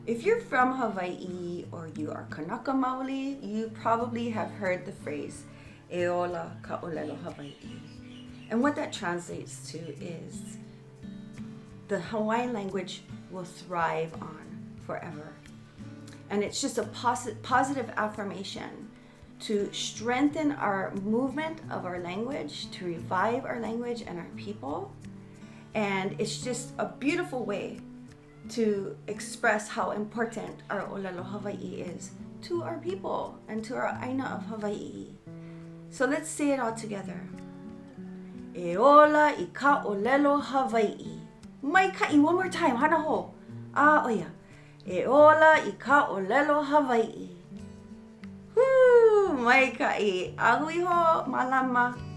If you're from Hawaii or you are Kanaka Maoli, you probably have heard the phrase "ʻōlelo kākou Hawaii." And what that translates to is the Hawaiian language will thrive on forever. And it's just a positive affirmation to strengthen our movement of our language, to revive our language and our people. And it's just a beautiful way to express how important our ʻōlelo Hawaii is to our people and to our ʻāina of Hawaii. So let's say it all together. E ola I ka ʻōlelo Hawaii. Maikaʻi, one more time, hana ho. Oia. E ola I ka ʻōlelo Hawaii. Whoo, maikaʻi. Ahui ho, malama.